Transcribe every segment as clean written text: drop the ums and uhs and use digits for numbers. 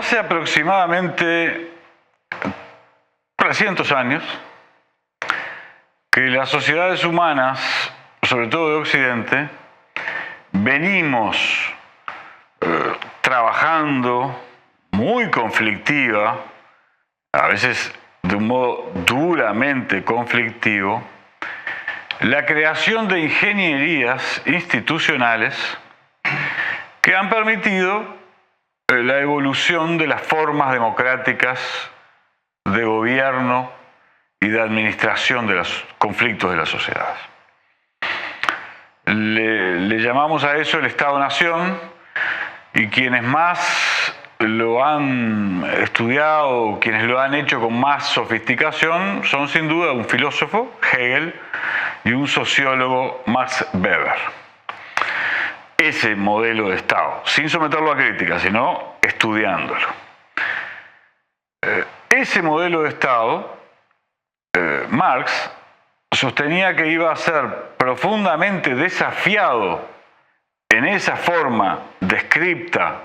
hace aproximadamente 300 años que las sociedades humanas, sobre todo de Occidente, venimos trabajando muy conflictiva, a veces de un modo duramente conflictivo, la creación de ingenierías institucionales que han permitido la evolución de las formas democráticas de gobierno y de administración de los conflictos de las sociedades. Le llamamos a eso el Estado-Nación, y quienes más lo han estudiado, quienes lo han hecho con más sofisticación, son sin duda un filósofo, Hegel, y un sociólogo, Max Weber. Ese modelo de Estado, sin someterlo a crítica, sino estudiándolo. Ese modelo de Estado, Marx sostenía que iba a ser profundamente desafiado en esa forma descripta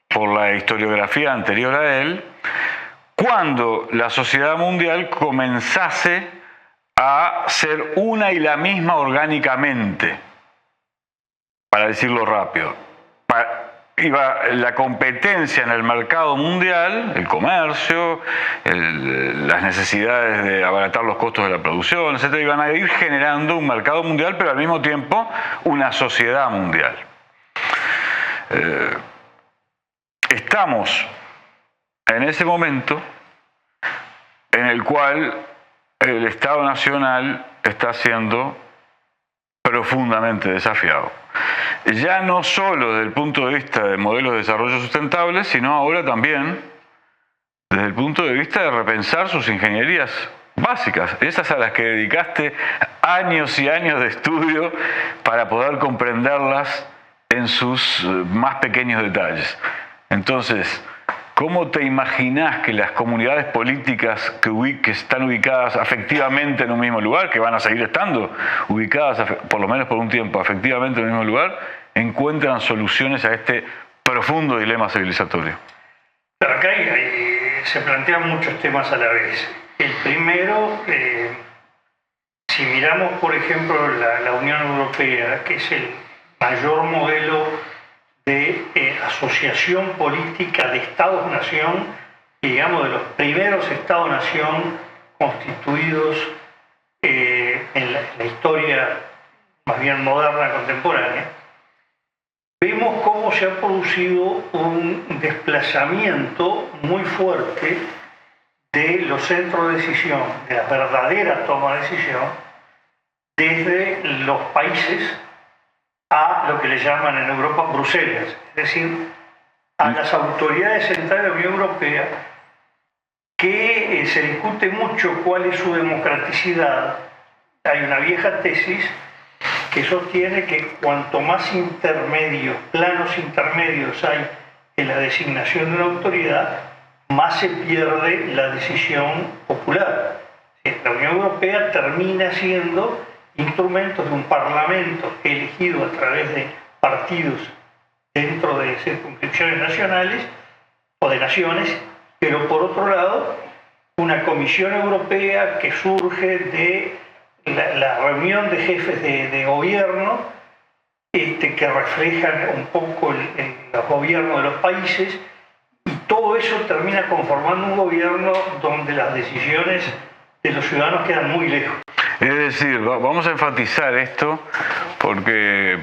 por la historiografía anterior a él, cuando la sociedad mundial comenzase a ser una y la misma orgánicamente, para decirlo rápido. La competencia en el mercado mundial, el comercio, las necesidades de abaratar los costos de la producción, etc., iban a ir generando un mercado mundial, pero al mismo tiempo una sociedad mundial. Estamos en ese momento en el cual el Estado Nacional está siendo profundamente desafiado. Ya no solo desde el punto de vista de modelos de desarrollo sustentables, sino ahora también desde el punto de vista de repensar sus ingenierías básicas, esas a las que dedicaste años y años de estudio para poder comprenderlas en sus más pequeños detalles. Entonces, ¿cómo te imaginás que las comunidades políticas que están ubicadas afectivamente en un mismo lugar, que van a seguir estando ubicadas, por lo menos por un tiempo, afectivamente en el mismo lugar, encuentran soluciones a este profundo dilema civilizatorio? Pero acá se plantean muchos temas a la vez. El primero, si miramos, por ejemplo, la Unión Europea, que es el mayor modelo de asociación política de Estados-nación, digamos, de los primeros Estados-nación constituidos en la historia más bien moderna, contemporánea, vemos cómo se ha producido un desplazamiento muy fuerte de los centros de decisión, de la verdadera toma de decisión, desde los países a lo que le llaman en Europa Bruselas, es decir, a las autoridades centrales de la Unión Europea, que se discute mucho cuál es su democraticidad. Hay una vieja tesis que sostiene que cuanto más planos intermedios hay en la designación de una autoridad, más se pierde la decisión popular. La Unión Europea termina siendo instrumentos de un parlamento elegido a través de partidos dentro de circunscripciones nacionales o de naciones, pero por otro lado, una Comisión Europea que surge de la reunión de jefes de gobierno que reflejan un poco los gobiernos de los países, y todo eso termina conformando un gobierno donde las decisiones de los ciudadanos quedan muy lejos. Es decir, vamos a enfatizar esto porque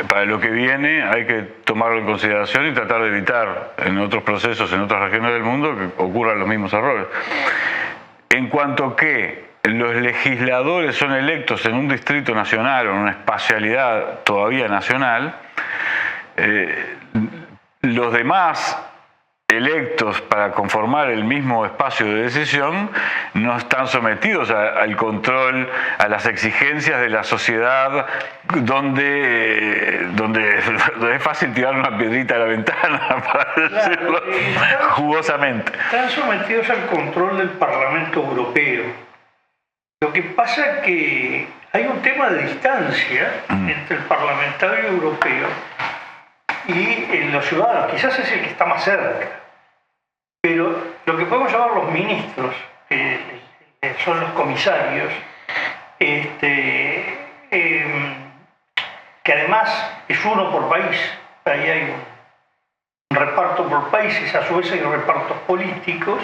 para lo que viene hay que tomarlo en consideración y tratar de evitar en otros procesos, en otras regiones del mundo, que ocurran los mismos errores. En cuanto que los legisladores son electos en un distrito nacional o en una espacialidad todavía nacional, los demás electos para conformar el mismo espacio de decisión no están sometidos al control, a las exigencias de la sociedad donde es fácil tirar una piedrita a la ventana, para decirlo jugosamente. Están sometidos al control del Parlamento Europeo. Lo que pasa es que hay un tema de distancia entre el parlamentario europeo y los ciudadanos. Quizás es el que está más cerca. pero lo que podemos llamar los ministros, que son los comisarios, que además es uno por país, ahí hay un reparto por países, a su vez hay repartos políticos,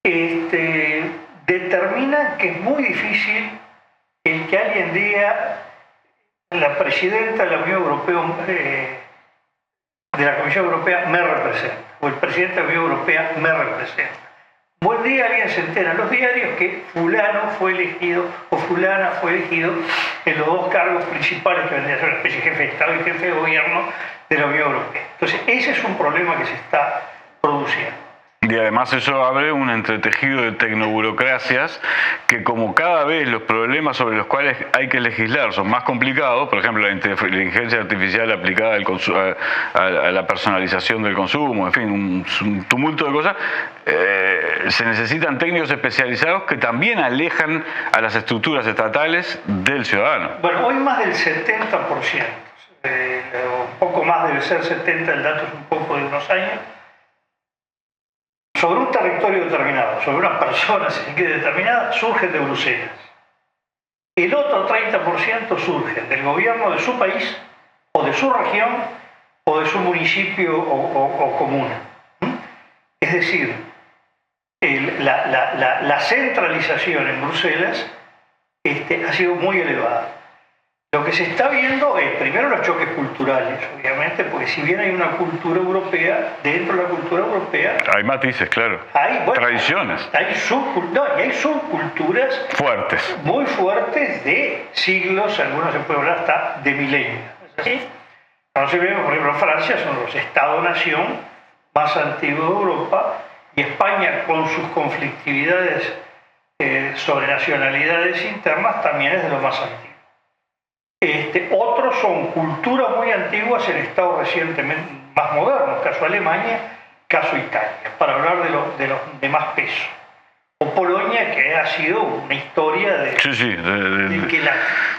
determina que es muy difícil el que alguien diga la presidenta de la Unión Europea, de la Comisión Europea me representa, o el presidente de la Unión Europea me representa. Buen día alguien se entera en los diarios que fulano fue elegido o fulana fue elegido en los dos cargos principales que vendrían a ser una especie de jefe de Estado y jefe de gobierno de la Unión Europea. Entonces ese es un problema que se está produciendo. Y además eso abre un entretejido de tecnoburocracias que, como cada vez los problemas sobre los cuales hay que legislar son más complicados, por ejemplo la inteligencia artificial aplicada a la personalización del consumo, en fin, un tumulto de cosas, se necesitan técnicos especializados que también alejan a las estructuras estatales del ciudadano. Bueno, hoy más del 70%, un poco más debe ser 70%, el dato es un poco de unos años, sobre un territorio determinado, sobre una persona, si se quiere, determinada, surgen de Bruselas. El otro 30% surgen del gobierno de su país, o de su región, o de su municipio o comuna. Es decir, la centralización en Bruselas ha sido muy elevada. Lo que se está viendo es, primero, los choques culturales, obviamente, porque si bien hay una cultura europea, dentro de la cultura europea... Hay matices, claro. Hay, bueno, tradiciones. Hay subculturas fuertes. Muy fuertes de siglos, algunos se puede hablar hasta de milenios. ¿Sí? Entonces vemos, por ejemplo, Francia son los Estado-nación más antiguos de Europa, y España, con sus conflictividades sobre nacionalidades internas, también es de los más antiguos. Otros son culturas muy antiguas en estados recientemente más modernos, caso Alemania, caso Italia, para hablar de los de más peso. O Polonia, que ha sido una historia de que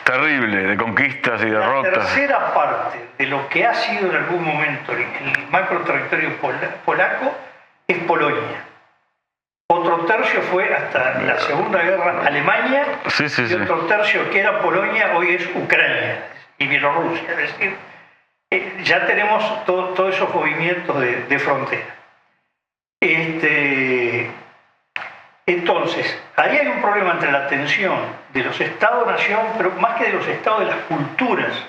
terrible, de conquistas y derrotas. La tercera parte de lo que ha sido en algún momento el macro territorio polaco es Polonia. Otro tercio fue hasta la Segunda Guerra Alemania, y otro tercio que era Polonia hoy es Ucrania y Bielorrusia. Es decir, ya tenemos todos esos movimientos de frontera. Entonces, ahí hay un problema entre la tensión de los estados-nación, pero más que de los estados, de las culturas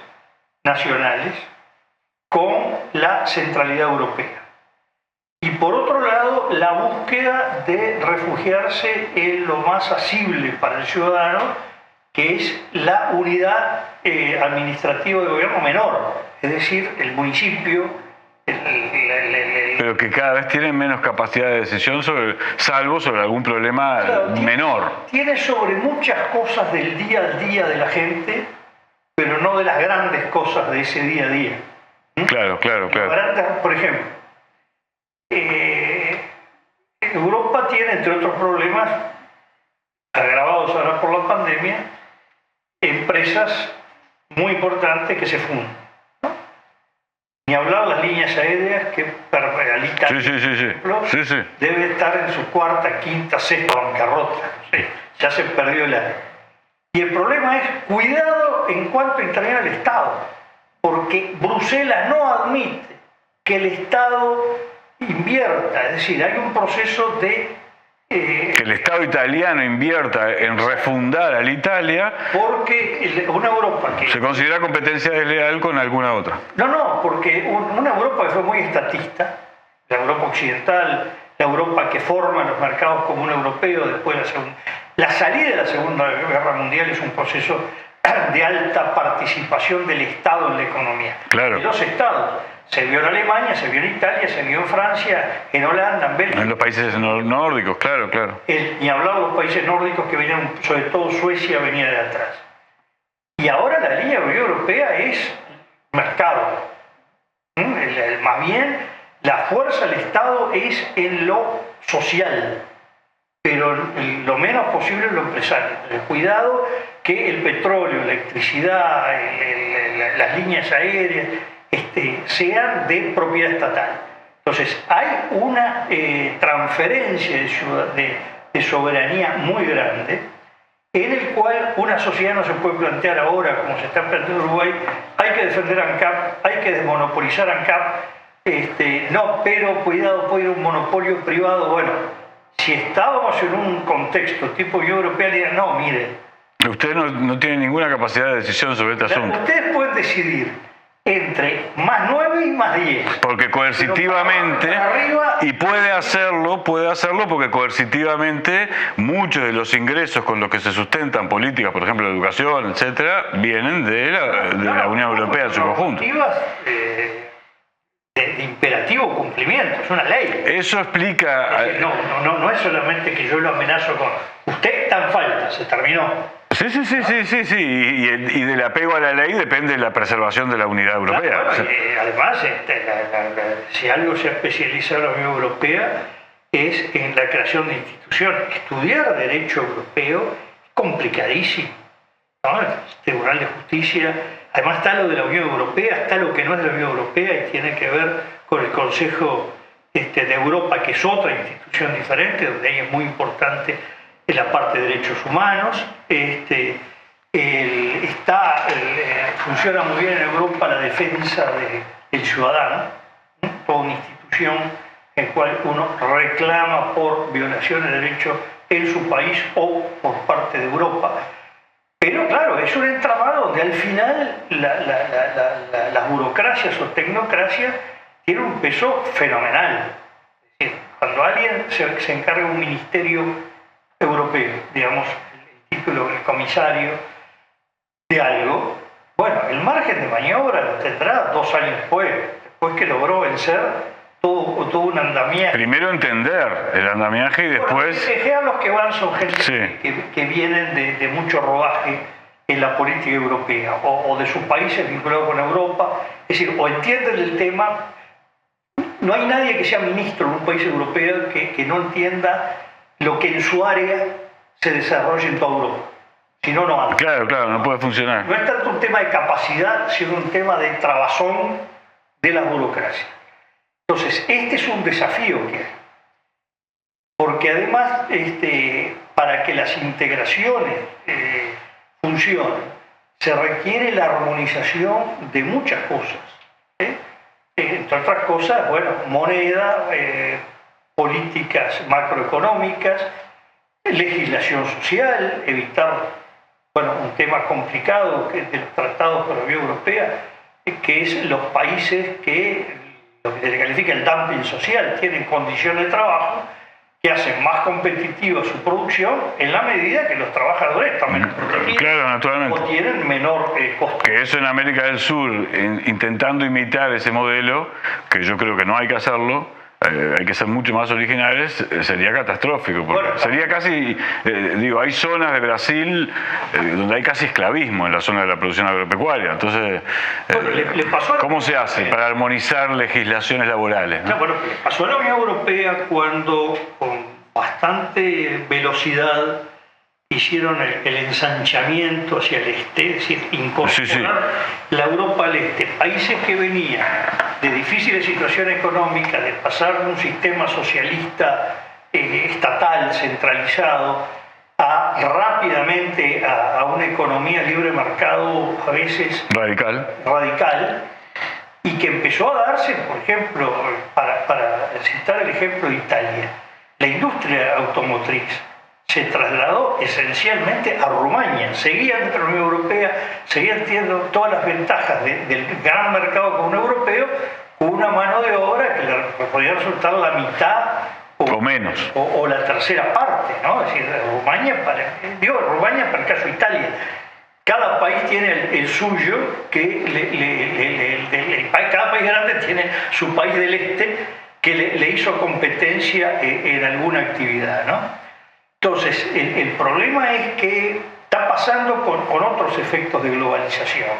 nacionales, con la centralidad europea. Y por otro lado, la búsqueda de refugiarse en lo más asible para el ciudadano, que es la unidad administrativa de gobierno menor, es decir, el municipio. Pero que cada vez tienen menos capacidad de decisión, salvo sobre algún problema menor. Tiene sobre muchas cosas del día a día de la gente, pero no de las grandes cosas de ese día a día. Claro. Por ejemplo, Europa tiene, entre otros problemas, agravados ahora por la pandemia, empresas muy importantes que se funden. Ni hablar las líneas aéreas que Alitalia, debe estar en su cuarta, quinta, sexta bancarrota. Ya se perdió el aire. Y el problema es cuidado en cuanto interviene el Estado, porque Bruselas no admite que el Estado invierta, es decir, hay un proceso de... que el Estado italiano invierta en refundar a Italia, porque una Europa que... se considera competencia desleal con alguna otra. No, porque una Europa que fue muy estatista, la Europa occidental, la Europa que forma los mercados comunes europeos después de la salida de la Segunda Guerra Mundial es un proceso de alta participación del Estado en la economía. Claro. De los Estados. Se vio en Alemania, se vio en Italia, se vio en Francia, en Holanda, en Bélgica. En los países nórdicos, claro. Ni hablar de los países nórdicos que venían, sobre todo Suecia, venía de atrás. Y ahora la línea de la Unión Europea es mercado. Más bien, la fuerza del Estado es en lo social, pero lo menos posible en lo empresario. Cuidado que el petróleo, la electricidad, las líneas aéreas, sean de propiedad estatal. Entonces, hay una transferencia de soberanía muy grande, en el cual una sociedad no se puede plantear ahora, como se está planteando en Uruguay, hay que defender ANCAP, hay que desmonopolizar ANCAP, no, pero cuidado, puede ir un monopolio privado. Bueno, si estábamos en un contexto tipo Unión Europea, dirían, no, mire. Usted no tiene ninguna capacidad de decisión sobre este asunto. Ustedes pueden decidir entre más 9 y más 10. Porque coercitivamente, y puede hacerlo porque coercitivamente muchos de los ingresos con los que se sustentan políticas, por ejemplo, de educación, etcétera, vienen de la Unión Europea en su conjunto. De imperativo cumplimiento, es una ley. Eso explica... Es decir, no es solamente que yo lo amenazo con usted está en falta, se terminó. Sí. Y del apego a la ley depende la preservación de la unidad europea. Claro, además, si algo se ha especializado en la Unión Europea es en la creación de instituciones. Estudiar derecho europeo es complicadísimo, ¿no? El Tribunal de Justicia, además está lo de la Unión Europea, está lo que no es de la Unión Europea y tiene que ver con el Consejo de Europa, que es otra institución diferente, donde ahí es muy importante en la parte de derechos humanos. Funciona muy bien en Europa la defensa del ciudadano, ¿no? Toda una institución en la cual uno reclama por violaciones de derechos en su país o por parte de Europa. Pero claro, es un entramado donde al final las burocracias o tecnocracias tienen un peso fenomenal. Es decir, cuando alguien se encarga de un ministerio europeo, digamos, el título del comisario de algo, bueno, el margen de maniobra lo tendrá 2 años después que logró vencer todo un andamiaje. Primero entender el andamiaje y después... Bueno, los que van son gente que vienen de mucho rodaje en la política europea o de sus países vinculados con Europa, es decir, o entienden el tema. No hay nadie que sea ministro en un país europeo que no entienda lo que en su área se desarrolla en toda Europa. Si no, no anda. Claro, no puede funcionar. No es tanto un tema de capacidad, sino un tema de trabazón de la burocracia. Entonces, este es un desafío que hay. Porque además, para que las integraciones funcionen, se requiere la armonización de muchas cosas. Entre otras cosas, bueno, moneda, políticas macroeconómicas, legislación social, evitar, bueno, un tema complicado de los tratados con la Unión Europea, que es los países que, lo que se le califica el dumping social, tienen condiciones de trabajo que hacen más competitiva su producción en la medida que los trabajadores están menos protegidos, claro, naturalmente, o tienen menor costo. Que eso en América del Sur, intentando imitar ese modelo, que yo creo que no hay que hacerlo, hay que ser mucho más originales, sería catastrófico, porque bueno, sería casi, hay zonas de Brasil donde hay casi esclavismo en la zona de la producción agropecuaria. Entonces, ¿cómo se hace para armonizar legislaciones laborales, ¿no? Bueno, pasó a la Unión Europea cuando con bastante velocidad hicieron el ensanchamiento hacia el este, es decir, incorporar la Europa al este. Países que venían de difíciles situaciones económicas, de pasar de un sistema socialista estatal, centralizado, rápidamente a una economía libre de mercado a veces radical, y que empezó a darse, por ejemplo, para citar el ejemplo de Italia, la industria automotriz se trasladó esencialmente a Rumania, seguían dentro de la Unión Europea, seguían teniendo todas las ventajas del gran mercado común europeo, con una mano de obra que le podía resultar la mitad o menos, o la tercera parte, ¿no? Es decir, Rumania para el caso de Italia. Cada país tiene el suyo, cada país grande tiene su país del este que le hizo competencia en alguna actividad, ¿no? Entonces, el problema es que está pasando con otros efectos de globalización.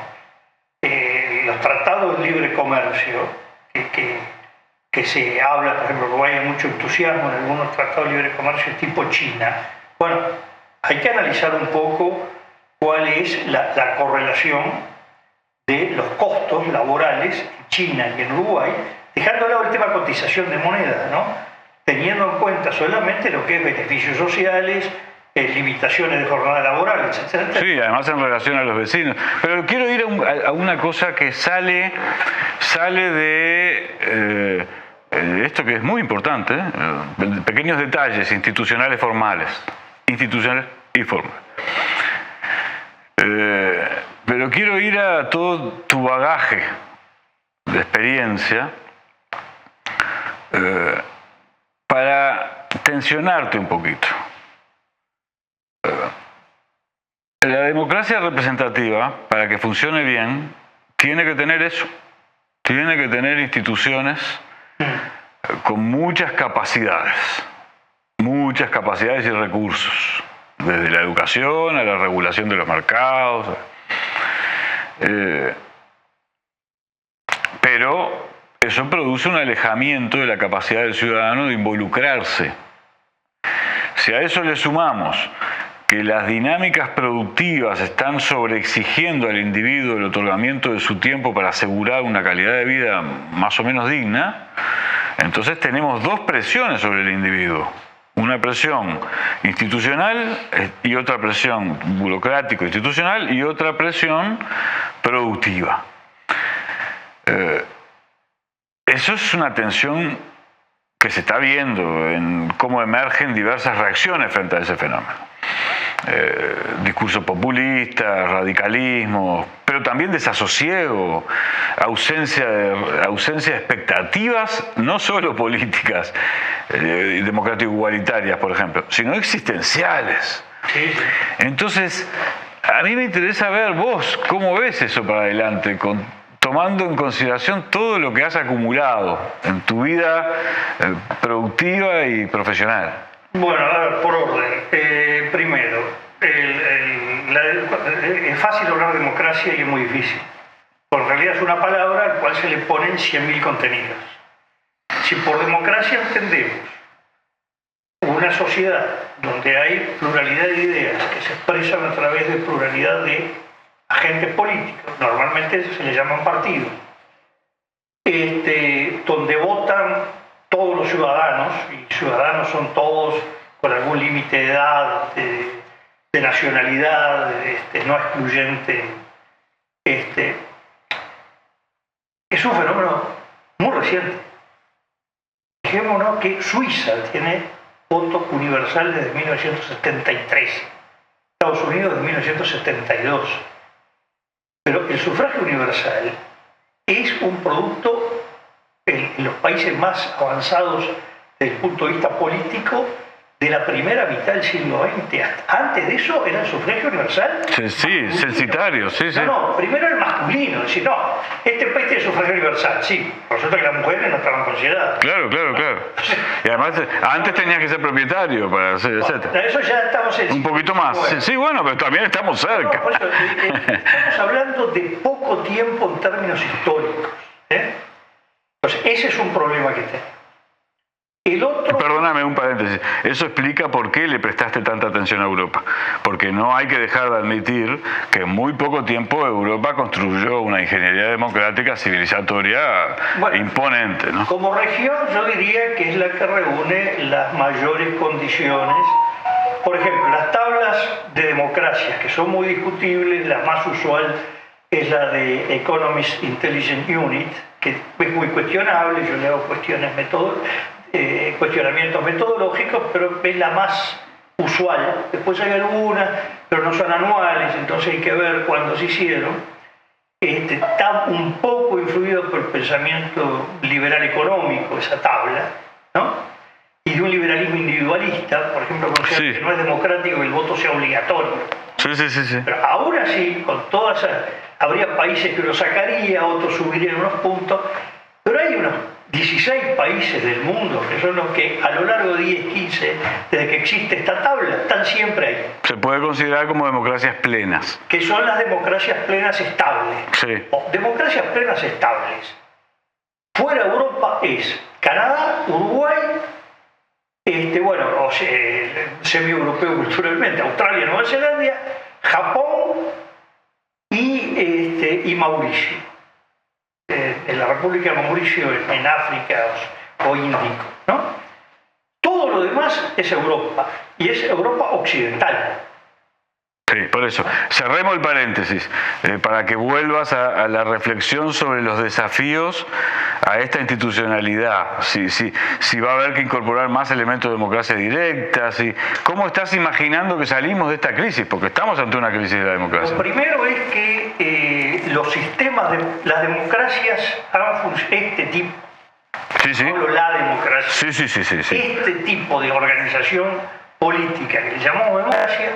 Los tratados de libre comercio, que se habla, por ejemplo, que hay mucho entusiasmo en algunos tratados de libre comercio tipo China. Bueno, hay que analizar un poco cuál es la correlación de los costos laborales en China y en Uruguay dejando a lado el tema cotización de moneda, ¿no? Teniendo en cuenta solamente lo que es beneficios sociales, limitaciones de jornada laboral, etc. Sí, además en relación a los vecinos. Pero quiero ir a una cosa que sale de esto que es muy importante, pequeños detalles institucionales formales, institucionales y formales. Pero quiero ir a todo tu bagaje de experiencia para tensionarte un poquito. La democracia representativa, para que funcione bien, tiene que tener eso. Tiene que tener instituciones con muchas capacidades y recursos, desde la educación a la regulación de los mercados. Pero eso produce un alejamiento de la capacidad del ciudadano de involucrarse. Si a eso le sumamos que las dinámicas productivas están sobreexigiendo al individuo el otorgamiento de su tiempo para asegurar una calidad de vida más o menos digna, entonces tenemos dos presiones sobre el individuo. Una presión institucional y otra presión burocrático-institucional y otra presión productiva. Eso es una tensión que se está viendo en cómo emergen diversas reacciones frente a ese fenómeno. Discurso populista, radicalismo, pero también desasosiego, ausencia de expectativas, no solo políticas, democrático-igualitarias, por ejemplo, sino existenciales. Entonces, a mí me interesa ver vos cómo ves eso para adelante, tomando en consideración todo lo que has acumulado en tu vida productiva y profesional. Bueno, a ver, por orden. Primero, es fácil hablar de democracia y es muy difícil. Porque en realidad es una palabra al cual se le ponen 100.000 contenidos. Si por democracia entendemos una sociedad donde hay pluralidad de ideas que se expresan a través de pluralidad de agentes políticos, normalmente se les llaman partidos, donde votan todos los ciudadanos, y ciudadanos son todos con algún límite de edad, de nacionalidad, no excluyente. Es un fenómeno muy reciente. Fijémonos que Suiza tiene voto universal desde 1973, Estados Unidos desde 1972. Pero el sufragio universal es un producto en los países más avanzados desde el punto de vista político de la primera mitad del siglo XX. Antes de eso era el sufragio universal. Sí, censitario, sí. No, primero el masculino, es decir, no, este país tiene sufragio universal, sí, por supuesto que las mujeres no estaban consideradas. Claro. Y además, antes tenías que ser propietario para hacer, etc. Eso ya estamos en... Un poquito más. Bueno, pero también estamos cerca. No, por eso, estamos hablando de poco tiempo en términos históricos. Entonces, ese es un problema que tenemos. El otro... Perdóname un paréntesis. Eso explica por qué le prestaste tanta atención a Europa. Porque no hay que dejar de admitir que en muy poco tiempo Europa construyó una ingeniería democrática civilizatoria imponente, ¿no? Como región yo diría que es la que reúne las mayores condiciones. Por ejemplo, las tablas de democracias que son muy discutibles, la más usual es la de Economist Intelligence Unit, que es muy cuestionable, yo le hago cuestionamientos metodológicos, pero es la más usual. Después hay algunas, pero no son anuales, entonces hay que ver cuándo se hicieron. Está un poco influido por el pensamiento liberal económico, esa tabla, ¿no? Y de un liberalismo individualista, por ejemplo, considera que no es democrático que el voto sea obligatorio. Sí. Pero aún así, con todas esas, habría países que lo sacaría, otros subirían unos puntos, pero hay unos 16 países del mundo que son los que a lo largo de 10, 15, desde que existe esta tabla, están siempre ahí. Se puede considerar como democracias plenas. Que son las democracias plenas estables. Sí. Democracias plenas estables. Fuera de Europa es Canadá, Uruguay, semi-europeo culturalmente, Australia, Nueva Zelanda, Japón y Mauricio. en la República de Mauricio, en África o Índico, ¿no? Todo lo demás es Europa, y es Europa occidental. Sí, por eso. Cerremos el paréntesis para que vuelvas a la reflexión sobre los desafíos a esta institucionalidad. Si va a haber que incorporar más elementos de democracia directa. ¿Cómo estás imaginando que salimos de esta crisis? Porque estamos ante una crisis de la democracia. Lo primero es que los sistemas de las democracias han funcionado, este tipo. Sí. No la democracia. Sí. Este tipo de organización política que le llamamos democracia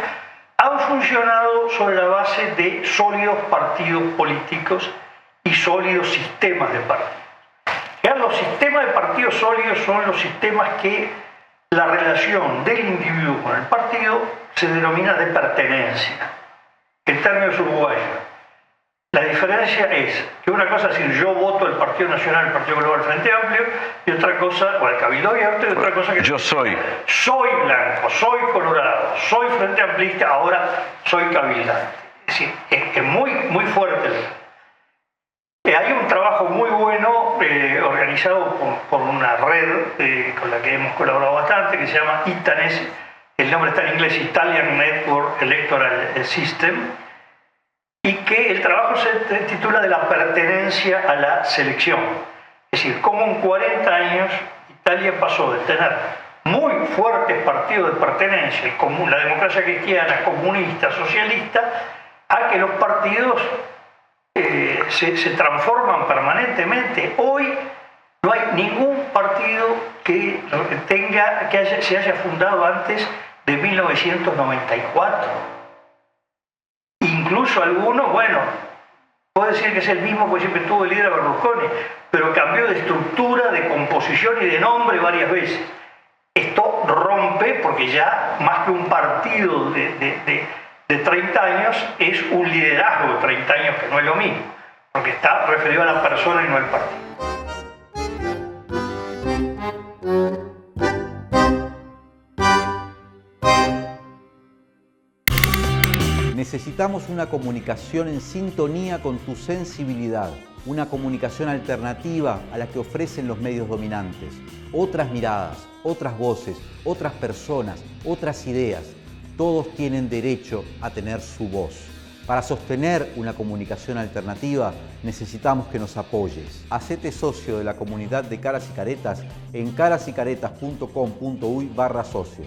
han funcionado sobre la base de sólidos partidos políticos y sólidos sistemas de partidos. Los sistemas de partidos sólidos son los sistemas que la relación del individuo con el partido se denomina de pertenencia, en términos uruguayos. La diferencia es que una cosa es decir yo voto el Partido Nacional, el Partido Global, el Frente Amplio, y otra cosa, o el Cabildo Abierto, y otra cosa que yo soy blanco, soy colorado, soy Frente Amplista, ahora soy cabildante. Es decir, es muy fuerte. Hay un trabajo muy bueno organizado por una red con la que hemos colaborado bastante, que se llama ITANES, el nombre está en inglés, Italian Network Electoral System, y que el trabajo se titula de la pertenencia a la selección. Es decir, cómo en 40 años Italia pasó de tener muy fuertes partidos de pertenencia, la democracia cristiana, comunista, socialista, a que los partidos se transforman permanentemente. Hoy no hay ningún partido que se haya fundado antes de 1994. Incluso algunos, puede decir que es el mismo porque siempre tuvo el líder Berlusconi, pero cambió de estructura, de composición y de nombre varias veces. Esto rompe porque ya más que un partido de 30 años es un liderazgo de 30 años, que no es lo mismo, porque está referido a la persona y no al partido. Necesitamos una comunicación en sintonía con tu sensibilidad, una comunicación alternativa a la que ofrecen los medios dominantes. Otras miradas, otras voces, otras personas, otras ideas. Todos tienen derecho a tener su voz. Para sostener una comunicación alternativa necesitamos que nos apoyes. Hacete socio de la comunidad de Caras y Caretas en carasycaretas.com.uy/socio.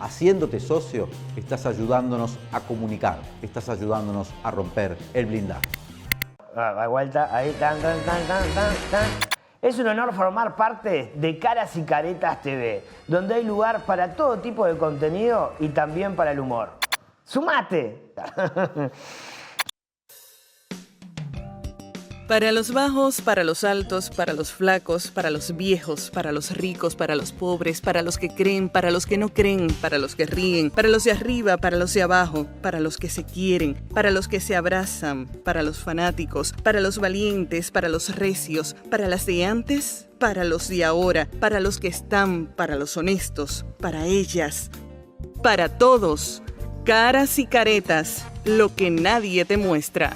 Haciéndote socio, estás ayudándonos a comunicar, estás ayudándonos a romper el blindaje. A vuelta, ahí, tan. Es un honor formar parte de Caras y Caretas TV, donde hay lugar para todo tipo de contenido y también para el humor. ¡Sumate! Para los bajos, para los altos, para los flacos, para los viejos, para los ricos, para los pobres, para los que creen, para los que no creen, para los que ríen, para los de arriba, para los de abajo, para los que se quieren, para los que se abrazan, para los fanáticos, para los valientes, para los recios, para las de antes, para los de ahora, para los que están, para los honestos, para ellas, para todos. Caras y Caretas, lo que nadie te muestra.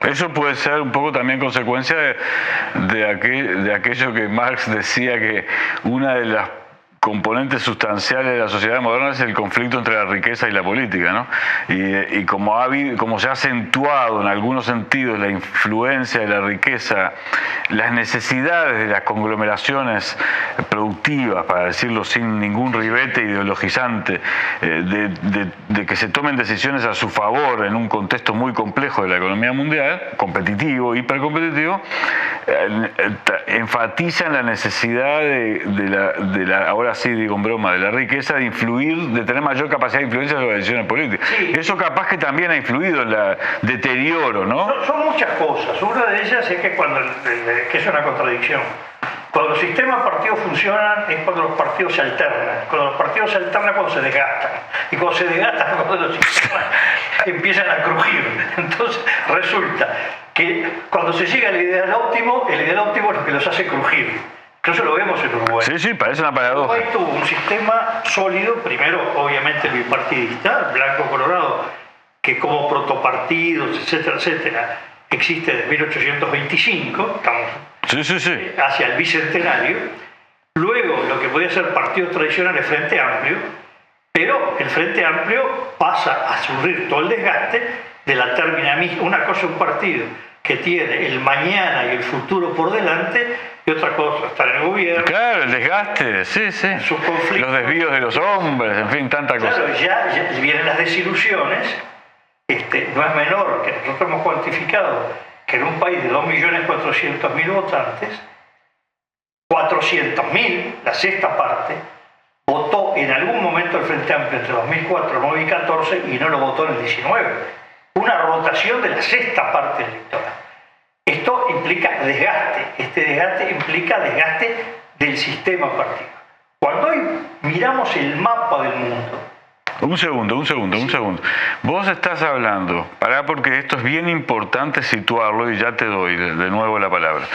Eso puede ser un poco también consecuencia de aquello que Marx decía, que una de las componentes sustanciales de la sociedad moderna es el conflicto entre la riqueza y la política, ¿no? Y como se ha acentuado en algunos sentidos la influencia de la riqueza, las necesidades de las conglomeraciones productivas, para decirlo sin ningún ribete ideologizante, de que se tomen decisiones a su favor en un contexto muy complejo de la economía mundial, competitivo, hipercompetitivo, enfatizan la necesidad de la ahora así, digo en broma, de la riqueza de influir, de tener mayor capacidad de influencia sobre las decisiones políticas. Sí. Eso capaz que también ha influido en el deterioro, ¿no? Son muchas cosas. Una de ellas es que que es una contradicción. Cuando los sistemas partidos funcionan es cuando los partidos se alternan. Cuando los partidos se alternan cuando se desgastan. Y cuando se desgastan cuando los sistemas empiezan a crujir. Entonces resulta que cuando se llega al ideal óptimo, el ideal óptimo es lo que los hace crujir. Eso lo vemos en Uruguay. Sí, sí, parece una paradoja. Uruguay tuvo un sistema sólido, primero obviamente bipartidista, blanco-colorado, que como protopartidos, etcétera, etcétera, existe desde 1825, estamos Sí. hacia el bicentenario. Luego lo que podía ser partidos tradicionales, Frente Amplio, pero el Frente Amplio pasa a sufrir todo el desgaste de la términa misma. Una cosa es un partido que tiene el mañana y el futuro por delante, y otra cosa estar en el gobierno. Claro, el desgaste, sí. Sus conflictos. Los desvíos de los hombres, en fin, tanta cosa. Claro, ya vienen las desilusiones. No es menor que nosotros hemos cuantificado que en un país de 2.400.000 votantes, 400.000, la sexta parte, votó en algún momento el Frente Amplio entre 2004, 2009 y 2014 y no lo votó en el 19. Una rotación de la sexta parte electoral. Esto implica desgaste. Este desgaste implica desgaste del sistema partido. Cuando hoy miramos el mapa del mundo. Un segundo. Vos estás hablando, porque esto es bien importante situarlo y ya te doy de nuevo la palabra.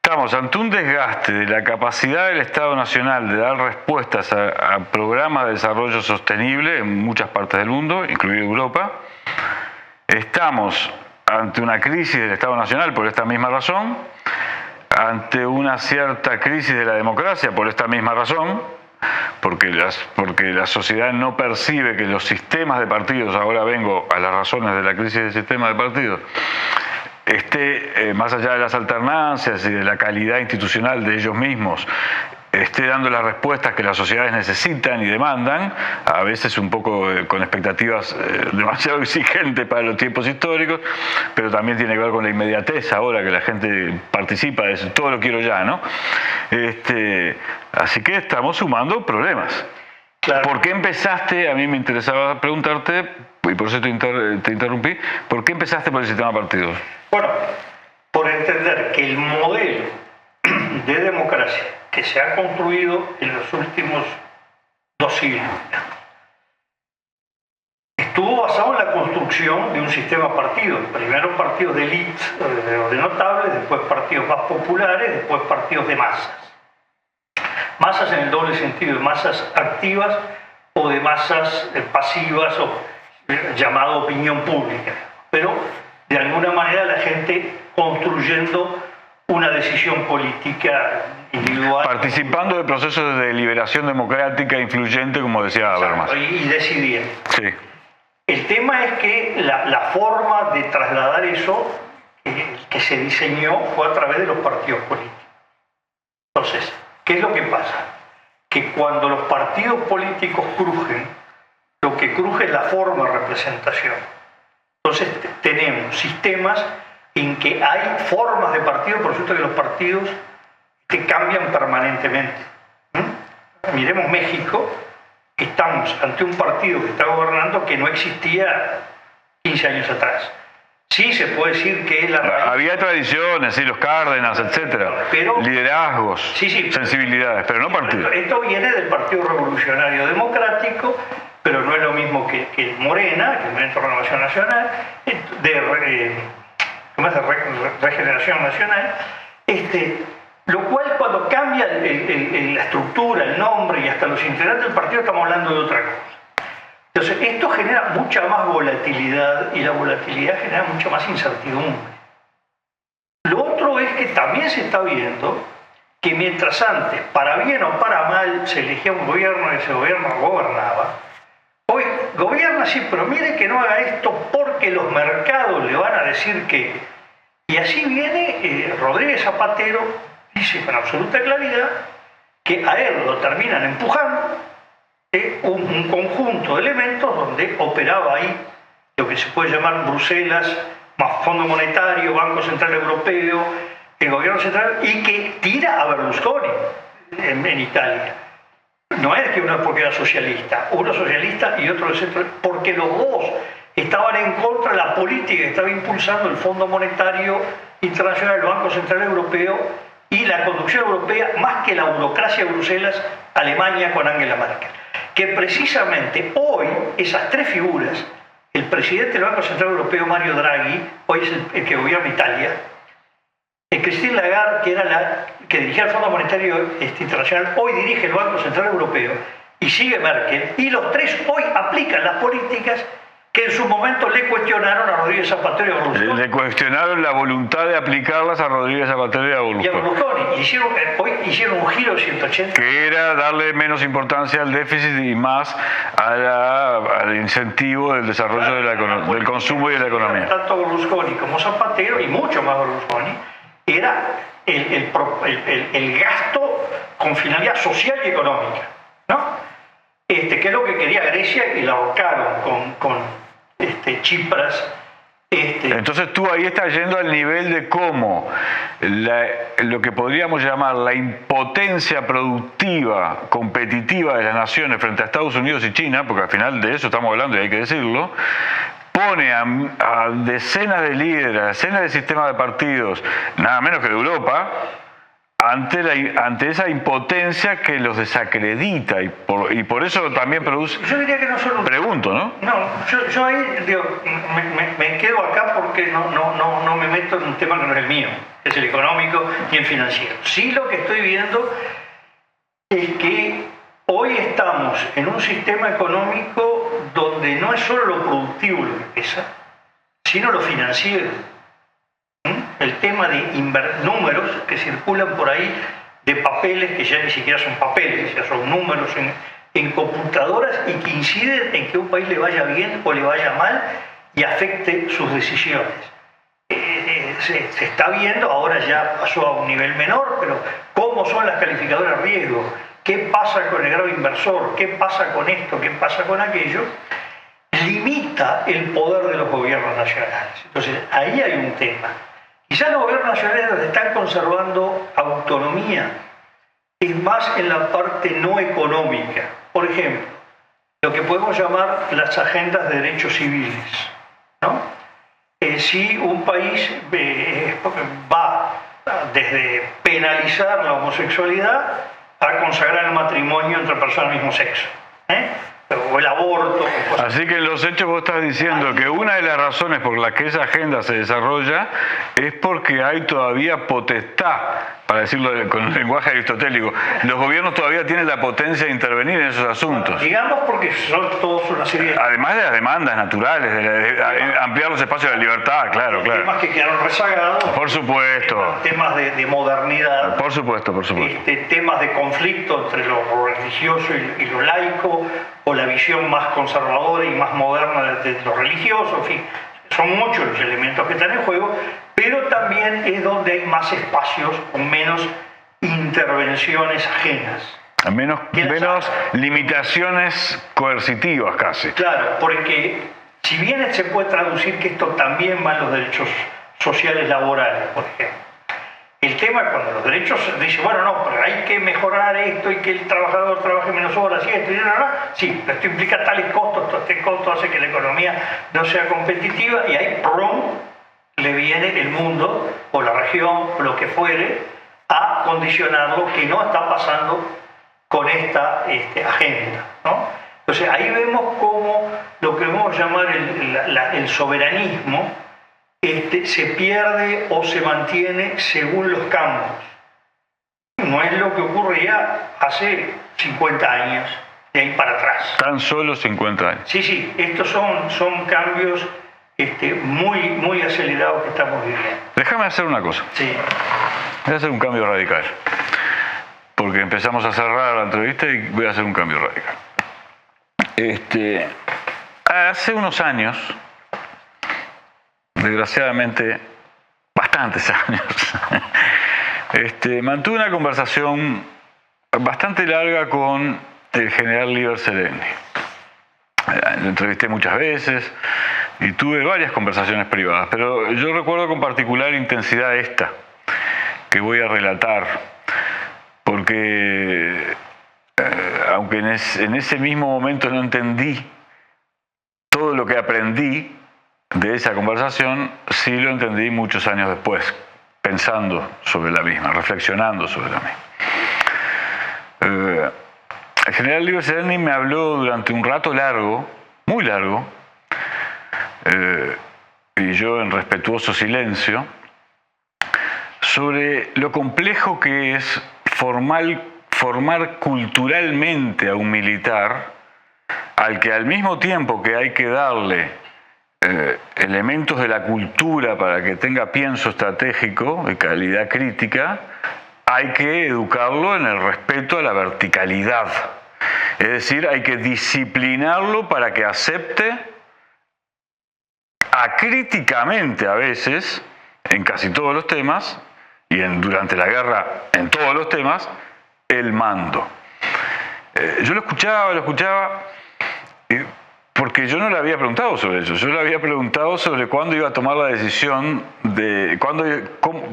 Estamos ante un desgaste de la capacidad del Estado Nacional de dar respuestas a programas de desarrollo sostenible en muchas partes del mundo, incluido Europa. Estamos ante una crisis del Estado Nacional por esta misma razón, ante una cierta crisis de la democracia por esta misma razón, porque la sociedad no percibe que los sistemas de partidos, ahora vengo a las razones de la crisis del sistema de partidos, más allá de las alternancias y de la calidad institucional de ellos mismos, esté dando las respuestas que las sociedades necesitan y demandan, a veces un poco con expectativas demasiado exigentes para los tiempos históricos, pero también tiene que ver con la inmediatez ahora que la gente participa de eso, todo lo quiero ya, ¿no? Así que estamos sumando problemas. Claro. ¿Por qué empezaste? A mí me interesaba preguntarte, y por eso te interrumpí, ¿por qué empezaste por el sistema de partidos? Bueno, por entender que el modelo de democracia que se ha construido en los últimos 2 siglos estuvo basado en la construcción de un sistema partido. Primero partidos de élite o de notables, después partidos más populares, después partidos de masas. Masas en el doble sentido, de masas activas o de masas pasivas o llamado opinión pública. Pero de alguna manera la gente construyendo una decisión política individual. Participando de procesos de deliberación democrática influyente, como decía Habermas. Y decidiendo. Sí. El tema es que la forma de trasladar eso que se diseñó fue a través de los partidos políticos. Entonces, ¿qué es lo que pasa? Que cuando los partidos políticos crujen, lo que cruje es la forma de representación. Entonces tenemos sistemas en que hay formas de partido, por cierto que los partidos que cambian permanentemente. Miremos México, estamos ante un partido que está gobernando que no existía 15 años atrás. Sí se puede decir que la raíz... Había tradiciones, sí, los Cárdenas, etcétera, pero, liderazgos, sensibilidades, pero no partidos. Esto viene del Partido Revolucionario Democrático, pero no es lo mismo que el Morena, que el Movimiento de Renovación Nacional, de Regeneración Nacional, lo cual cuando cambia la estructura, el nombre y hasta los integrantes del partido estamos hablando de otra cosa. Entonces esto genera mucha más volatilidad y la volatilidad genera mucha más incertidumbre. Lo otro es que también se está viendo que mientras antes, para bien o para mal, se elegía un gobierno y ese gobierno gobernaba, hoy gobierna sí, pero mire que no haga esto porque los mercados le van a decir que... Y así viene Rodríguez Zapatero, dice con absoluta claridad que a él lo terminan empujando un conjunto de elementos donde operaba ahí lo que se puede llamar Bruselas, más Fondo Monetario, Banco Central Europeo, el gobierno central, y que tira a Berlusconi en Italia. no es que uno es porque era socialista, uno socialista y otro de centro, porque los dos estaban en contra de la política que estaba impulsando el Fondo Monetario Internacional, el Banco Central Europeo y la conducción europea, más que la burocracia de Bruselas, Alemania con Angela Merkel. Que precisamente hoy esas tres figuras, el presidente del Banco Central Europeo, Mario Draghi, hoy es el que gobierna Italia, Christine Lagarde, que era la que dirigía el Fondo Monetario Internacional, hoy dirige el Banco Central Europeo y sigue Merkel, y los tres hoy aplican las políticas que en su momento le cuestionaron a Rodríguez Zapatero y a Berlusconi. Le cuestionaron la voluntad de aplicarlas a Rodríguez Zapatero y a Berlusconi. Hoy hicieron un giro de 180. Que era darle menos importancia al déficit y más al incentivo del desarrollo del consumo y de la economía. Tanto Berlusconi como Zapatero, y mucho más Berlusconi, era el gasto con finalidad social y económica, ¿no? Que es lo que quería Grecia y la ahorcaron con Tsipras. Entonces tú ahí estás yendo al nivel de cómo lo que podríamos llamar la impotencia productiva, competitiva de las naciones frente a Estados Unidos y China, porque al final de eso estamos hablando y hay que decirlo, pone a decenas de líderes, a decenas de sistemas de partidos, nada menos que de Europa, ante esa impotencia que los desacredita y por eso también produce... Yo diría que no solo... Pregunto, ¿no? No, yo ahí digo, me quedo acá porque no me meto en un tema que no es el mío, que es el económico y el financiero. Sí, lo que estoy viendo es que hoy estamos en un sistema económico donde no es solo lo productivo lo que pesa, sino lo financiero. El tema de números que circulan por ahí, de papeles que ya ni siquiera son papeles, ya son números en computadoras y que inciden en que un país le vaya bien o le vaya mal y afecte sus decisiones. Se está viendo, ahora ya pasó a un nivel menor, pero cómo son las calificadoras de riesgo, qué pasa con el grado inversor, qué pasa con esto, qué pasa con aquello, limita el poder de los gobiernos nacionales. Entonces, ahí hay un tema. Quizás los gobiernos nacionales están conservando autonomía, es más en la parte no económica. Por ejemplo, lo que podemos llamar las agendas de derechos civiles, ¿no? Si un país va desde penalizar la homosexualidad a consagrar el matrimonio entre personas del mismo sexo, o el aborto. Así que en los hechos vos estás diciendo que una de las razones por las que esa agenda se desarrolla es porque hay todavía potestad, para decirlo con el lenguaje aristotélico, los gobiernos todavía tienen la potencia de intervenir en esos asuntos. Digamos porque son todos una serie de... Además de las demandas naturales, de ampliar los espacios de libertad, claro. Temas que quedaron rezagados. Por supuesto. Temas de modernidad. Por supuesto. Temas de conflicto entre lo religioso y lo laico, o la visión más conservadora y más moderna de lo religioso, en fin, son muchos los elementos que están en juego, pero también es donde hay más espacios con menos intervenciones ajenas. Menos limitaciones coercitivas casi. Claro, porque si bien se puede traducir que esto también va en los derechos sociales laborales, por ejemplo, el tema es cuando los derechos dicen, bueno, no, pero hay que mejorar esto y que el trabajador trabaje menos horas y esto y sí, pero esto implica tales costos, este costo hace que la economía no sea competitiva y ahí le viene el mundo o la región o lo que fuere a condicionar lo que no está pasando con esta agenda, ¿no? Entonces ahí vemos cómo lo que vamos a llamar el soberanismo se pierde o se mantiene según los campos. No es lo que ocurría hace 50 años, de ahí para atrás. Tan solo 50 años. Sí, estos son cambios muy acelerados que estamos viviendo. Déjame hacer una cosa. Sí. Voy a hacer un cambio radical. Porque empezamos a cerrar la entrevista y voy a hacer un cambio radical. Hace unos años, desgraciadamente, bastantes años, mantuve una conversación bastante larga con el general Líber Seregni. Lo entrevisté muchas veces y tuve varias conversaciones privadas, pero yo recuerdo con particular intensidad esta que voy a relatar, porque aunque en ese mismo momento no entendí todo lo que aprendí de esa conversación, sí lo entendí muchos años después, pensando sobre la misma, reflexionando sobre la misma. El general Liber Seregni me habló durante un rato largo, muy largo, y yo en respetuoso silencio, sobre lo complejo que es formar culturalmente a un militar, al que al mismo tiempo que hay que darle elementos de la cultura para que tenga pienso estratégico de calidad crítica, hay que educarlo en el respeto a la verticalidad. Es decir, hay que disciplinarlo para que acepte acríticamente a veces, en casi todos los temas, y durante la guerra en todos los temas, el mando. Yo lo escuchaba, porque yo no le había preguntado sobre eso. Yo le había preguntado sobre cuándo iba a tomar la decisión de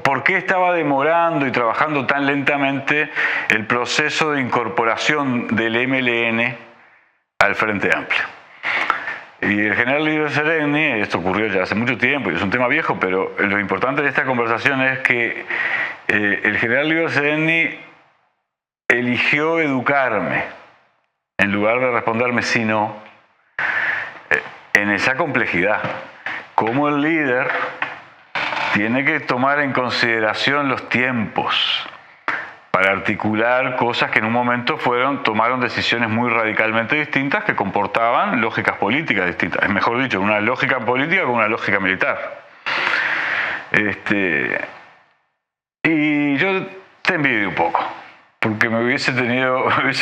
por qué estaba demorando y trabajando tan lentamente el proceso de incorporación del MLN al Frente Amplio. Y el general Liber Seregni, esto ocurrió ya hace mucho tiempo y es un tema viejo, pero lo importante de esta conversación es que el general Liber Seregni eligió educarme en lugar de responderme sí no, en esa complejidad. Cómo el líder tiene que tomar en consideración los tiempos para articular cosas que en un momento tomaron decisiones muy radicalmente distintas que comportaban lógicas políticas distintas. Es mejor dicho, una lógica política con una lógica militar. Y yo te envidio un poco, porque me hubiese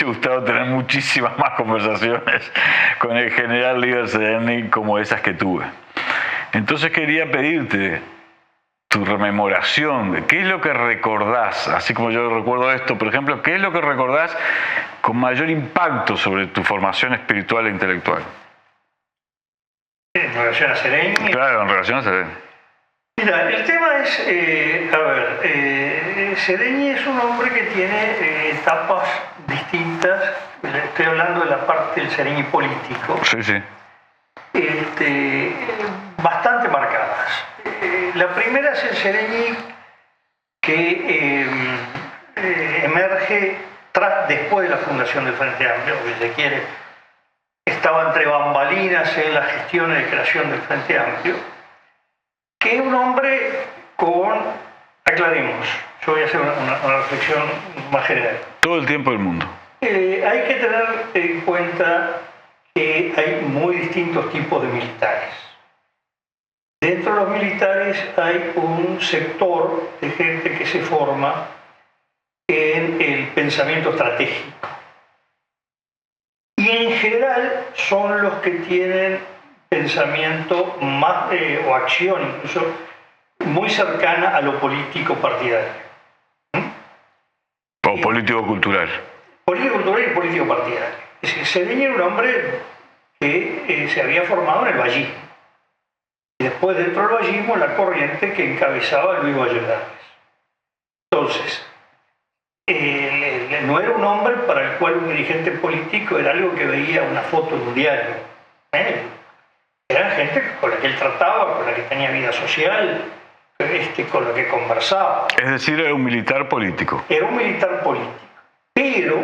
gustado tener muchísimas más conversaciones con el general Liber Seregni como esas que tuve. Entonces quería pedirte tu rememoración de qué es lo que recordás, así como yo recuerdo esto, por ejemplo, qué es lo que recordás con mayor impacto sobre tu formación espiritual e intelectual. ¿En relación a Seregni? Claro, en relación a Seregni. Mira, el tema es, Seregni es un hombre que tiene etapas distintas. Estoy hablando de la parte del Seregni político. Sí, sí. Bastante marcadas. La primera es el Seregni que emerge después de la fundación del Frente Amplio, si se quiere. Estaba entre bambalinas en la gestión y creación del Frente Amplio, que es un hombre aclaremos, yo voy a hacer una reflexión más general. Todo el tiempo del mundo. Hay que tener en cuenta que hay muy distintos tipos de militares. Dentro de los militares hay un sector de gente que se forma en el pensamiento estratégico. Y en general son los que tienen pensamiento más, o acción incluso, muy cercana a lo político partidario. O político-cultural. Político-cultural y político-partidario. Es decir, Seregni era un hombre que se había formado en el vallismo. Y después dentro del vallismo la corriente que encabezaba Luis Valladares. Entonces, no era un hombre para el cual un dirigente político era algo que veía una foto en un diario. Eran gente con la que él trataba, con la que tenía vida social, con la que conversaba. Es decir, era un militar político. Era un militar político. Pero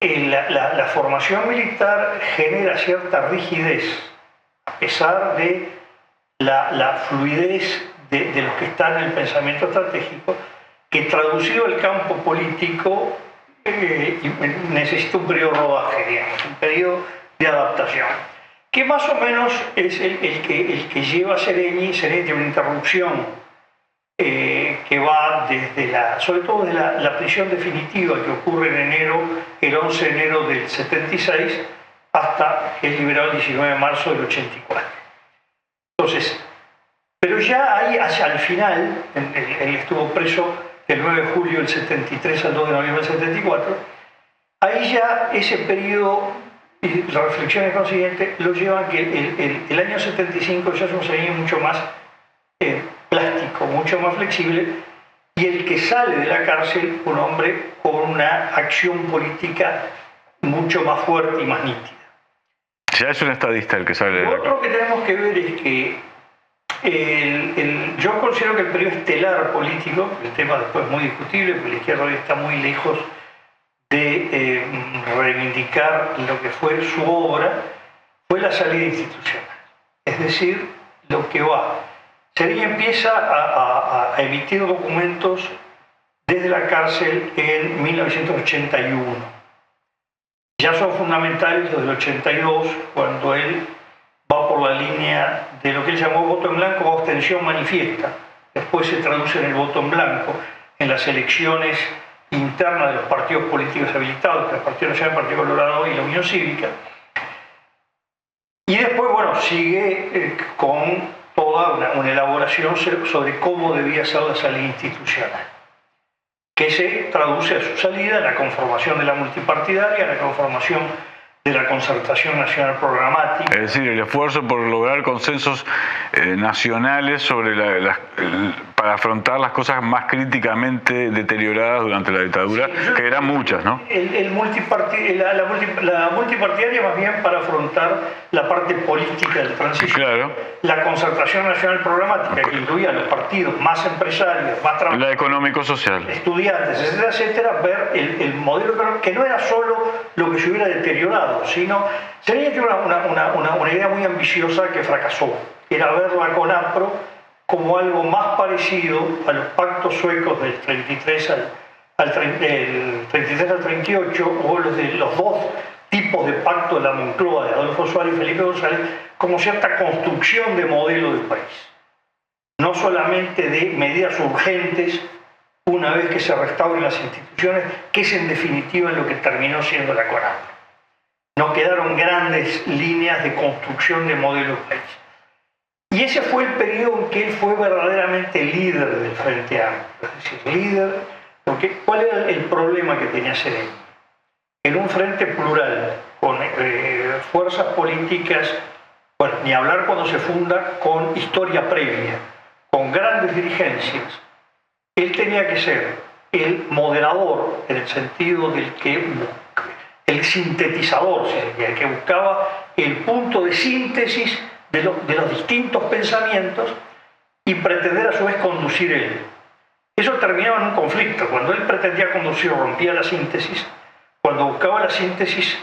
la formación militar genera cierta rigidez, a pesar de la fluidez de los que están en el pensamiento estratégico, que traducido al campo político necesita un periodo de rodaje, digamos, un periodo de adaptación, que más o menos es el que lleva a Seregni. Seregni tiene una interrupción que va sobre todo de la prisión definitiva que ocurre el 11 de enero del 76, hasta que es liberado el 19 de marzo del 84. Entonces, pero ya ahí, hacia el final, él estuvo preso del 9 de julio del 73 al 2 de noviembre del 74, ahí ya ese periodo y las reflexiones consiguientes lo llevan que el año 75 ya es un Seregni mucho más plástico, mucho más flexible, y el que sale de la cárcel un hombre con una acción política mucho más fuerte y más nítida. Ya es un estadista el que sale de la Lo cárcel. otro que tenemos que ver es que yo considero que el periodo estelar político, el tema después es muy discutible, porque la izquierda hoy está muy lejos de reivindicar lo que fue su obra, fue la salida institucional. Es decir, lo que va. Sereni empieza a emitir documentos desde la cárcel en 1981. Ya son fundamentales los del 82, cuando él va por la línea de lo que él llamó voto en blanco o abstención manifiesta. Después se traduce en el voto en blanco, en las elecciones internas de los partidos políticos habilitados, que el Partido Nacional, el Partido Colorado y la Unión Cívica. Y después, bueno, sigue con toda una elaboración sobre cómo debía ser la salida institucional, que se traduce a su salida en la conformación de la multipartidaria, en la conformación de la concertación nacional programática. Es decir, el esfuerzo por lograr consensos nacionales sobre para afrontar las cosas más críticamente deterioradas durante la dictadura, Sí, que eran muchas, ¿no? La multipartidaria más bien para afrontar la parte política de la transición. Claro. La concertación nacional programática, que incluía a los partidos más empresarios, más trabajadores, La económico-social. estudiantes, etcétera, etcétera, ver el modelo económico, que no era solo lo que se hubiera deteriorado, sino Sereni tiene una idea muy ambiciosa que fracasó, era ver la CONAPRO como algo más parecido a los pactos suecos del 33 al 38, o los dos tipos de pacto de la Moncloa de Adolfo Suárez y Felipe González, como cierta construcción de modelo del país. No solamente de medidas urgentes una vez que se restauren las instituciones, que es en definitiva lo que terminó siendo la CONAPRO. No quedaron grandes líneas de construcción de modelo del país. Y ese fue el periodo en que él fue verdaderamente líder del Frente Amplio. Es decir, líder, porque ¿cuál era el problema que tenía Sereni? En un frente plural, con fuerzas políticas, bueno, ni hablar cuando se funda, con historia previa, con grandes dirigencias, él tenía que ser el moderador, en el sentido del que el sintetizador, el que buscaba el punto de síntesis de los distintos pensamientos y pretender a su vez conducir él. Eso terminaba en un conflicto. Cuando él pretendía conducir, rompía la síntesis. Cuando buscaba la síntesis,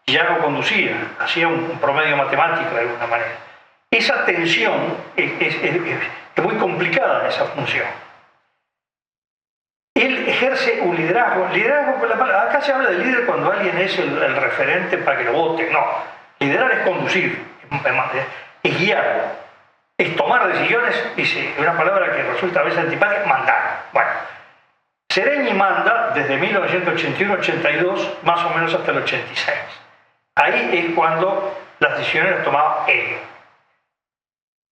ya no conducía, hacía un promedio matemático de alguna manera. Esa tensión es muy complicada en esa función. Él ejerce un liderazgo con la palabra. Acá se habla de líder cuando alguien es el referente para que lo voten. No, liderar es conducir, es guiar, es tomar decisiones, dice una palabra que resulta a veces antipática, mandar. Bueno, Sereni manda desde 1981-82 más o menos hasta el 86. Ahí es cuando las decisiones las tomaba él.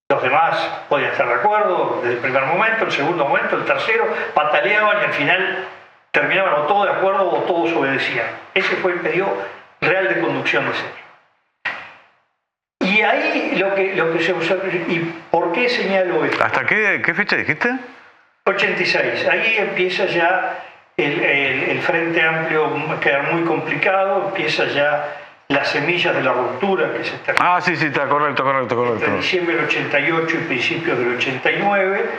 Los demás podían estar de acuerdo desde el primer momento, el segundo momento, el tercero, pataleaban y al final terminaban o todos de acuerdo o todos obedecían. Ese fue el periodo real de conducción de Sereni. Y ahí lo que se usó, ¿y por qué señalo esto? ¿Hasta qué fecha dijiste? 86. Ahí empieza ya el Frente Amplio a quedar muy complicado, empieza ya las semillas de la ruptura que se termina. Ah, sí, está correcto. Entre diciembre del 88 y principios del 89.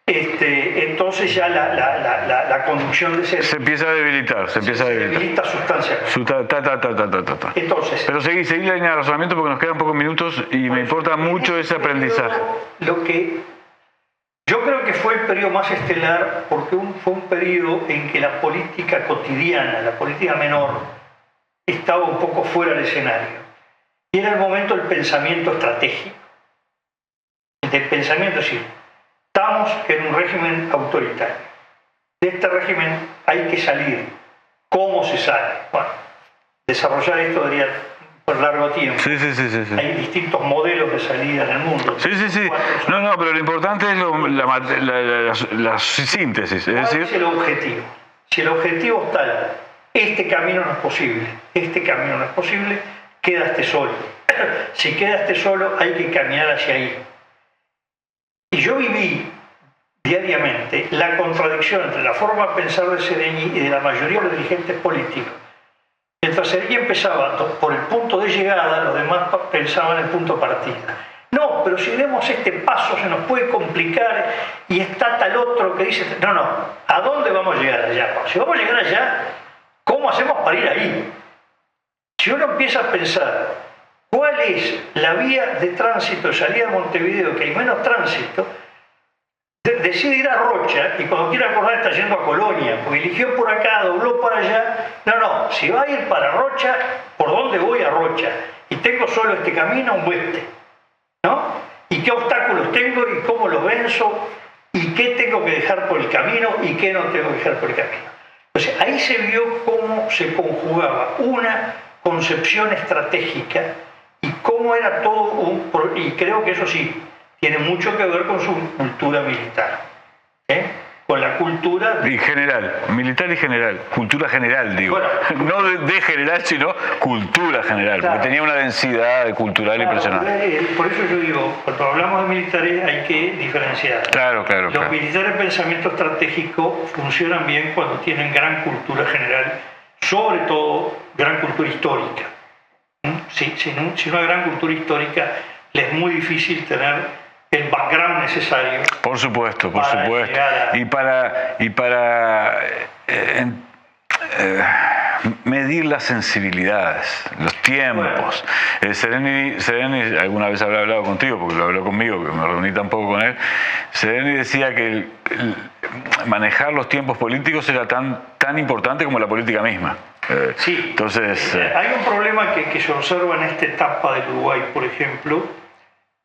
Entonces ya la conducción de se empieza a debilitar, se debilita sustancialmente. Entonces, pero seguí la línea de razonamiento porque nos quedan pocos minutos y me importa mucho ese aprendizaje. Lo que yo creo que fue el periodo más estelar porque fue un periodo en que la política cotidiana, la política menor, estaba un poco fuera del escenario. Y era el momento del pensamiento estratégico. Del pensamiento, es decir, estamos en un régimen autoritario. De este régimen hay que salir. ¿Cómo se sale? Bueno, desarrollar esto debería por largo tiempo. Sí. Hay distintos modelos de salida en el mundo. Sí. No, pero lo importante es la síntesis. ¿Cuál es el objetivo? Si el objetivo es tal, este camino no es posible, quedaste solo. Si quedaste solo, hay que caminar hacia ahí. Y yo viví diariamente la contradicción entre la forma de pensar de Seregni y de la mayoría de los dirigentes políticos. Mientras Seregni empezaba por el punto de llegada, los demás pensaban en el punto de partida. No, pero si demos este paso se nos puede complicar y está tal otro que dice, no, ¿a dónde vamos a llegar allá? Si vamos a llegar allá, ¿cómo hacemos para ir ahí? Si uno empieza a pensar cuál es la vía de tránsito de salida de Montevideo, que hay menos tránsito, decide ir a Rocha y cuando quiere acordar está yendo a Colonia, porque eligió por acá, dobló para allá. No, si va a ir para Rocha, ¿por dónde voy a Rocha? Y tengo solo este camino, un oeste, ¿no? ¿Y qué obstáculos tengo y cómo los venzo? ¿Y qué tengo que dejar por el camino y qué no tengo que dejar por el camino? Entonces ahí se vio cómo se conjugaba una concepción estratégica y cómo era todo y creo que eso sí, tiene mucho que ver con su cultura militar, con la cultura... Y general, militar y general, cultura general, digo. Bueno, no de general, sino cultura general, claro, porque tenía una densidad cultural impresionante. Por eso yo digo, cuando hablamos de militares hay que diferenciar. Claro. Los militares de pensamiento estratégico funcionan bien cuando tienen gran cultura general, sobre todo gran cultura histórica. Si no hay gran cultura histórica, les es muy difícil tener el background necesario. Por supuesto. Y para medir las sensibilidades, los tiempos. Bueno. Seregni alguna vez habrá hablado contigo, porque lo habló conmigo, que me reuní tampoco con él. Seregni decía que manejar los tiempos políticos era tan importante como la política misma. Sí. Entonces, hay un problema que se observa en esta etapa del Uruguay, por ejemplo,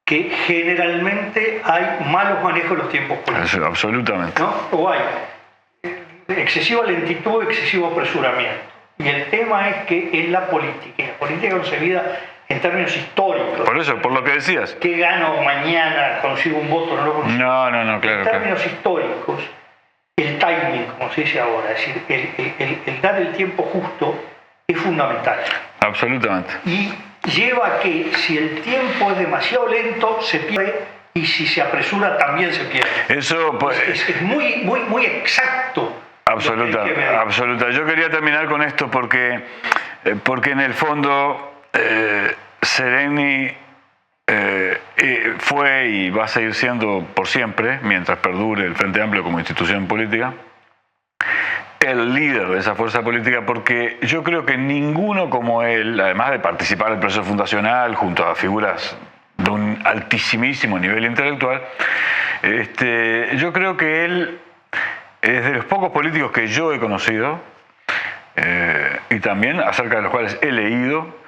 que generalmente hay malos manejos de los tiempos políticos. Eso, absolutamente. ¿No? O hay excesiva lentitud, excesivo apresuramiento. Y el tema es que en la política concebida en términos históricos. Por eso, por lo que decías. ¿Qué gano mañana? ¿Consigo un voto? No lo consigo. No, claro. En términos históricos, el timing, como se dice ahora, es decir, el dar el tiempo justo es fundamental. Absolutamente. Y lleva a que si el tiempo es demasiado lento, se pierde, y si se apresura, también se pierde. Eso pues, es muy exacto. Absoluta. Yo quería terminar con esto porque en el fondo Seregni fue y va a seguir siendo por siempre, mientras perdure el Frente Amplio como institución política, el líder de esa fuerza política, porque yo creo que ninguno como él, además de participar en el proceso fundacional junto a figuras de un altísimo nivel intelectual, yo creo que él es de los pocos políticos que yo he conocido y también acerca de los cuales he leído,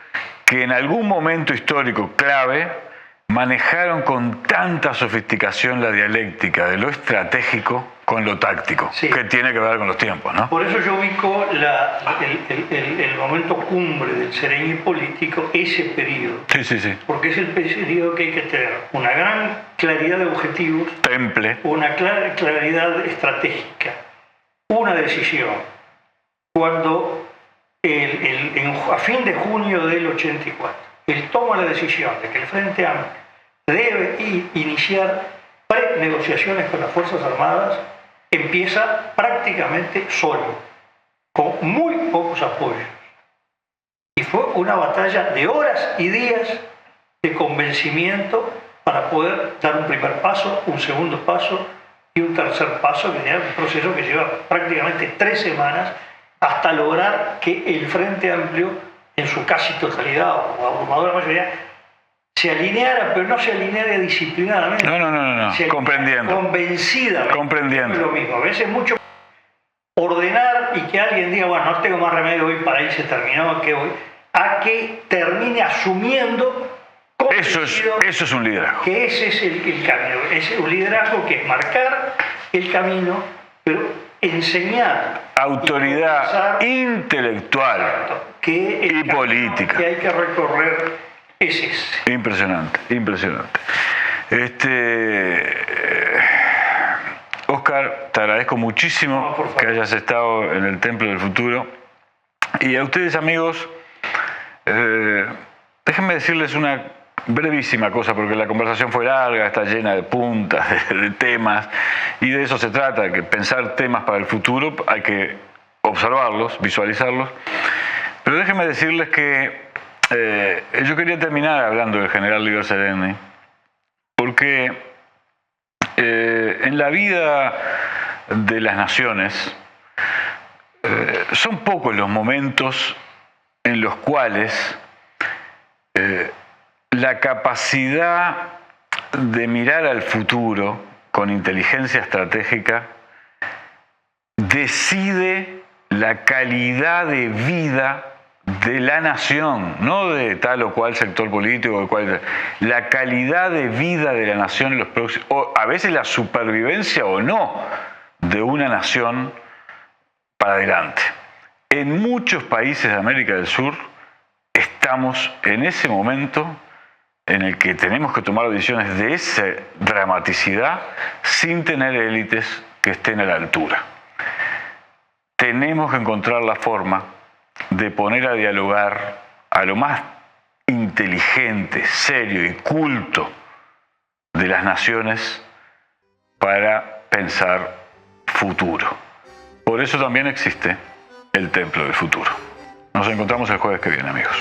que en algún momento histórico clave manejaron con tanta sofisticación la dialéctica de lo estratégico con lo táctico, sí, que tiene que ver con los tiempos, ¿no? Por eso yo ubico el momento cumbre del Seregni político, ese periodo. Sí. Porque es el periodo que hay que tener una gran claridad de objetivos, una claridad estratégica, una decisión. Cuando a fin de junio del 84, él toma la decisión de que el Frente Amplio debe iniciar pre-negociaciones con las Fuerzas Armadas, empieza prácticamente solo, con muy pocos apoyos. Y fue una batalla de horas y días de convencimiento para poder dar un primer paso, un segundo paso y un tercer paso, que era un proceso que lleva prácticamente 3 semanas hasta lograr que el Frente Amplio, en su casi totalidad o abrumadora mayoría, se alineara, pero no se alineara disciplinadamente. No. Comprendiendo. Convencidamente. Comprendiendo. Es lo mismo. A veces mucho ordenar y que alguien diga, bueno, no tengo más remedio hoy para ir, se terminó, que hoy, a que termine asumiendo. Eso es un liderazgo. Que ese es el camino. Es un liderazgo que es marcar el camino, pero enseñar. Autoridad intelectual y política. Que hay que recorrer. Impresionante. Oscar, te agradezco muchísimo que hayas estado en el Templo del Futuro. Y a ustedes, amigos, déjenme decirles una brevísima cosa, porque la conversación fue larga, está llena de puntas, de temas, y de eso se trata, que pensar temas para el futuro hay que observarlos, visualizarlos. Pero déjenme decirles que yo quería terminar hablando del general Liber Seregni, porque en la vida de las naciones son pocos los momentos en los cuales la capacidad de mirar al futuro con inteligencia estratégica decide la calidad de vida de la nación, no de tal o cual sector político, la calidad de vida de la nación en los próximos, o a veces la supervivencia o no de una nación para adelante. En muchos países de América del Sur estamos en ese momento en el que tenemos que tomar decisiones de esa dramaticidad sin tener élites que estén a la altura. Tenemos que encontrar la forma de poner a dialogar a lo más inteligente, serio y culto de las naciones para pensar futuro. Por eso también existe el Templo del Futuro. Nos encontramos el jueves que viene, amigos.